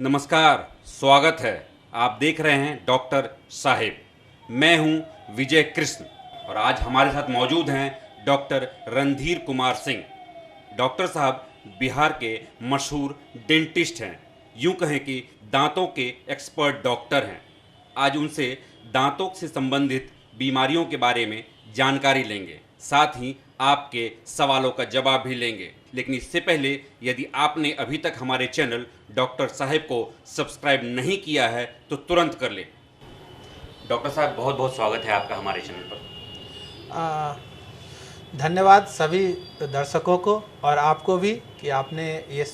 नमस्कार, स्वागत है। आप देख रहे हैं डॉक्टर साहेब। मैं हूं विजय कृष्ण और आज हमारे साथ मौजूद हैं डॉक्टर रणधीर कुमार सिंह। डॉक्टर साहब बिहार के मशहूर डेंटिस्ट हैं, यूं कहें कि दांतों के एक्सपर्ट डॉक्टर हैं। आज उनसे दांतों से संबंधित बीमारियों के बारे में जानकारी लेंगे, साथ ही आपके सवालों का जवाब भी लेंगे। लेकिन इससे पहले यदि आपने अभी तक हमारे चैनल डॉक्टर साहेब को सब्सक्राइब नहीं किया है तो तुरंत कर ले। डॉक्टर साहब, बहुत बहुत स्वागत है आपका हमारे चैनल पर। धन्यवाद सभी दर्शकों को और आपको भी कि आपने ये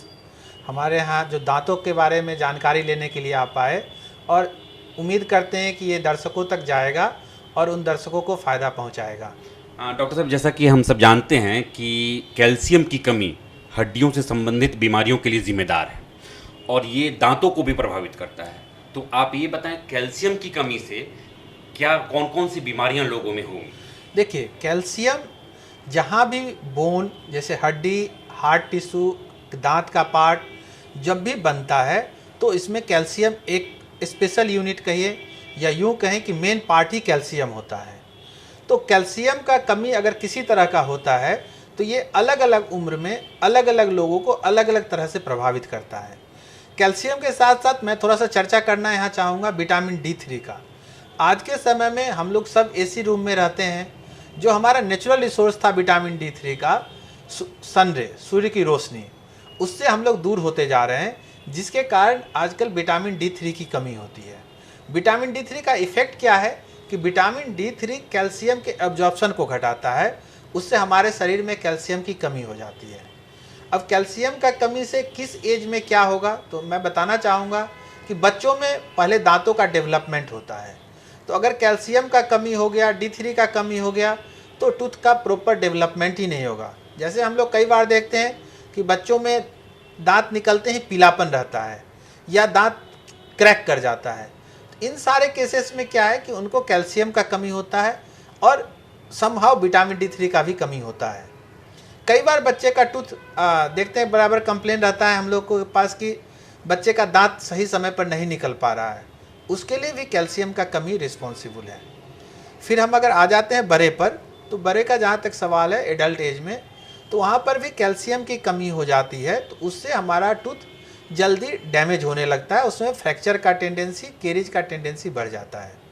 हमारे यहाँ जो दांतों के बारे में जानकारी लेने के लिए आप आए, और उम्मीद करते हैं कि ये दर्शकों तक जाएगा और उन दर्शकों को फ़ायदा पहुँचाएगा। डॉक्टर साहब, जैसा कि हम सब जानते हैं कि कैल्शियम की कमी हड्डियों से संबंधित बीमारियों के लिए जिम्मेदार है और ये दांतों को भी प्रभावित करता है। तो आप ये बताएं, कैल्शियम की कमी से क्या कौन कौन सी बीमारियां लोगों में होंगी? देखिए, कैल्शियम जहाँ भी बोन जैसे हड्डी, हार्ट टिश्यू, दांत का पार्ट जब भी बनता है तो इसमें कैल्शियम एक स्पेशल यूनिट कहिए या यूँ कहें कि मेन पार्ट ही कैल्शियम होता है। तो कैल्शियम का कमी अगर किसी तरह का होता है तो ये अलग अलग उम्र में अलग अलग लोगों को अलग अलग तरह से प्रभावित करता है। कैल्शियम के साथ साथ मैं थोड़ा सा चर्चा करना यहाँ चाहूँगा विटामिन D3 का। आज के समय में हम लोग सब एसी रूम में रहते हैं, जो हमारा नेचुरल रिसोर्स था विटामिन D3 का, सनरे, सूर्य की रोशनी, उससे हम लोग दूर होते जा रहे हैं, जिसके कारण आजकल विटामिन D3 की कमी होती है। विटामिन D3 का इफ़ेक्ट क्या है कि विटामिन D3 कैल्शियम के एब्जॉर्प्शन को घटाता है, उससे हमारे शरीर में कैल्शियम की कमी हो जाती है। अब कैल्शियम का कमी से किस एज में क्या होगा, तो मैं बताना चाहूँगा कि बच्चों में पहले दांतों का डेवलपमेंट होता है, तो अगर कैल्शियम का कमी हो गया, D3 का कमी हो गया, तो टूथ का प्रॉपर डेवलपमेंट ही नहीं होगा। जैसे हम लोग कई बार देखते हैं कि बच्चों में दांत निकलते ही पीलापन रहता है या दांत क्रैक कर जाता है। इन सारे केसेस में क्या है कि उनको कैल्शियम का कमी होता है और समहाउ विटामिन D3 का भी कमी होता है। कई बार बच्चे का टूथ देखते हैं बराबर कंप्लेन रहता है हम लोग को पास कि बच्चे का दांत सही समय पर नहीं निकल पा रहा है, उसके लिए भी कैल्शियम का कमी रिस्पॉन्सिबल है। फिर हम अगर आ जाते हैं बड़े पर, तो बड़े का जहाँ तक सवाल है एडल्ट एज में, तो वहाँ पर भी कैल्शियम की कमी हो जाती है, तो उससे हमारा टूथ जल्दी डैमेज होने लगता है, उसमें फ्रैक्चर का टेंडेंसी, कैरिज का टेंडेंसी बढ़ जाता है।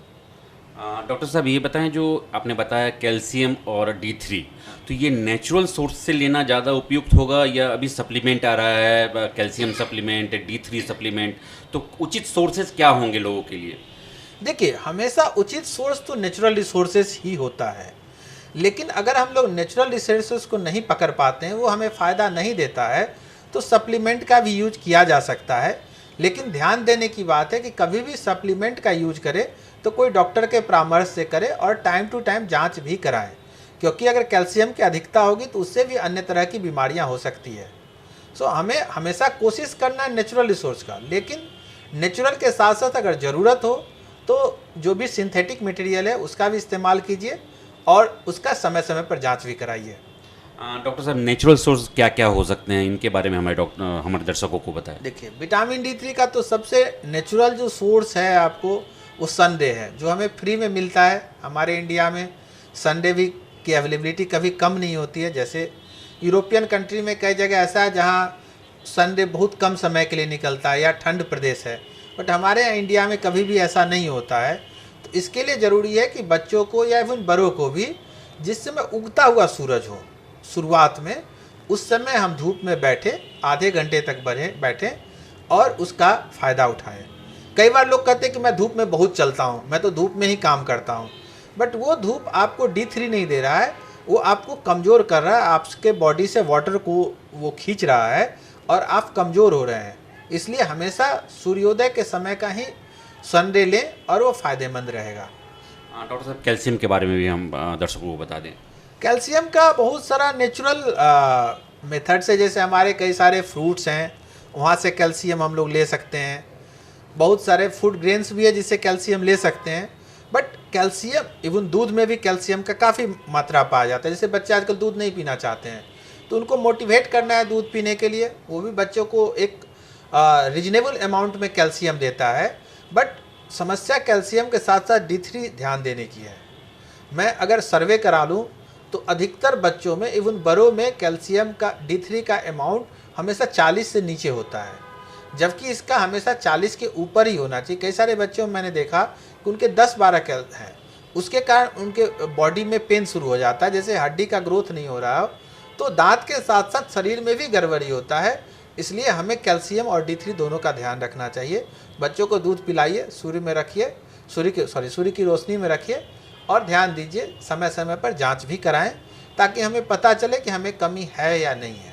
डॉक्टर साहब, ये बताएं, जो आपने बताया कैल्शियम और D3, तो ये नेचुरल सोर्स से लेना ज़्यादा उपयुक्त होगा या अभी सप्लीमेंट आ रहा है, कैल्शियम सप्लीमेंट, D3 सप्लीमेंट, तो उचित सोर्सेज क्या होंगे लोगों के लिए? देखिए, हमेशा उचित सोर्स तो नेचुरल रिसोर्सेज ही होता है, लेकिन अगर हम लोग नेचुरल रिसोर्सेज को नहीं पकड़ पाते हैं, वो हमें फ़ायदा नहीं देता है, तो सप्लीमेंट का भी यूज किया जा सकता है। लेकिन ध्यान देने की बात है कि कभी भी सप्लीमेंट का यूज करें तो कोई डॉक्टर के परामर्श से करें और टाइम टू टाइम जांच भी कराएं, क्योंकि अगर कैल्शियम की अधिकता होगी तो उससे भी अन्य तरह की बीमारियां हो सकती है। सो हमें हमेशा कोशिश करना है नेचुरल रिसोर्स का, लेकिन नेचुरल के साथ साथ अगर ज़रूरत हो तो जो भी सिंथेटिक मटेरियल है उसका भी इस्तेमाल कीजिए और उसका समय समय पर जाँच भी कराइए। डॉक्टर साहब, नेचुरल सोर्स क्या क्या हो सकते हैं, इनके बारे में हमारे दर्शकों को बताएं। देखिए, विटामिन D3 का तो सबसे नेचुरल जो सोर्स है आपको वो सनडे है, जो हमें फ्री में मिलता है। हमारे इंडिया में सनडे भी की अवेलेबिलिटी कभी कम नहीं होती है। जैसे यूरोपियन कंट्री में कई जगह ऐसा है जहाँ सनडे बहुत कम समय के लिए निकलता है या ठंड प्रदेश है, बट हमारे यहाँ इंडिया में कभी भी ऐसा नहीं होता है। तो इसके लिए ज़रूरी है कि बच्चों को या इवन बड़ों को भी जिस समय उगता हुआ सूरज हो शुरुआत में, उस समय हम धूप में बैठे आधे घंटे तक बैठें और उसका फ़ायदा उठाएं। कई बार लोग कहते हैं कि मैं धूप में बहुत चलता हूँ, मैं तो धूप में ही काम करता हूँ, बट वो धूप आपको D3 नहीं दे रहा है, वो आपको कमज़ोर कर रहा है, आपके बॉडी से वाटर को वो खींच रहा है और आप कमज़ोर हो रहे हैं। इसलिए हमेशा सूर्योदय के समय का ही सनडे लें और वो फ़ायदेमंद रहेगा। डॉक्टर साहब, कैल्शियम के बारे में भी हम दर्शकों को बता दें। कैल्शियम का बहुत सारा नेचुरल मेथड से, जैसे हमारे कई सारे फ्रूट्स हैं, वहाँ से कैल्शियम हम लोग ले सकते हैं। बहुत सारे फूड ग्रेन्स भी है जिससे कैल्शियम ले सकते हैं, बट कैल्शियम इवन दूध में भी कैल्शियम का काफ़ी मात्रा पाया जाता है। जैसे बच्चे आजकल दूध नहीं पीना चाहते हैं, तो उनको मोटिवेट करना है दूध पीने के लिए। वो भी बच्चों को एक रीजनेबल अमाउंट में कैल्शियम देता है, बट समस्या कैल्शियम के साथ साथ D3 ध्यान देने की है। मैं अगर सर्वे करा लूँ तो अधिकतर बच्चों में, इवन बड़ों में, कैल्शियम का D3 का अमाउंट हमेशा 40 से नीचे होता है, जबकि इसका हमेशा 40 के ऊपर ही होना चाहिए। कई सारे बच्चों में मैंने देखा कि उनके 10-12 कैल हैं, उसके कारण उनके बॉडी में पेन शुरू हो जाता है, जैसे हड्डी का ग्रोथ नहीं हो रहा हो। तो दांत के साथ साथ शरीर में भी गड़बड़ी होता है, इसलिए हमें कैल्शियम और D3 दोनों का ध्यान रखना चाहिए। बच्चों को दूध पिलाइए, सूर्य में रखिए, सूर्य की रोशनी में रखिए, और ध्यान दीजिए समय समय पर जांच भी कराएं, ताकि हमें पता चले कि हमें कमी है या नहीं है।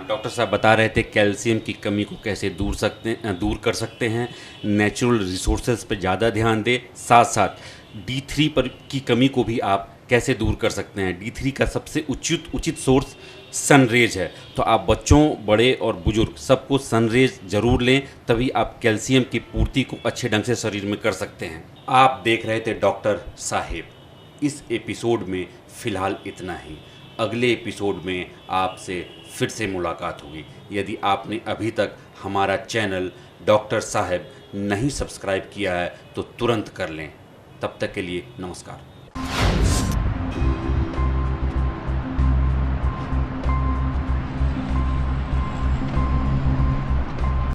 डॉक्टर साहब बता रहे थे कैल्शियम की कमी को कैसे दूर कर सकते हैं। नेचुरल रिसोर्सेज पर ज़्यादा ध्यान दें, साथ साथ D3 पर की कमी को भी आप कैसे दूर कर सकते हैं। D3 का सबसे उचित सोर्स सनरेज है, तो आप बच्चों, बड़े और बुजुर्ग सबको सनरेज ज़रूर लें, तभी आप कैल्शियम की पूर्ति को अच्छे ढंग से शरीर में कर सकते हैं। आप देख रहे थे डॉक्टर साहेब। इस एपिसोड में फ़िलहाल इतना ही। अगले एपिसोड में आपसे फिर से मुलाकात होगी। यदि आपने अभी तक हमारा चैनल डॉक्टर साहेब नहीं सब्सक्राइब किया है तो तुरंत कर लें। तब तक के लिए नमस्कार।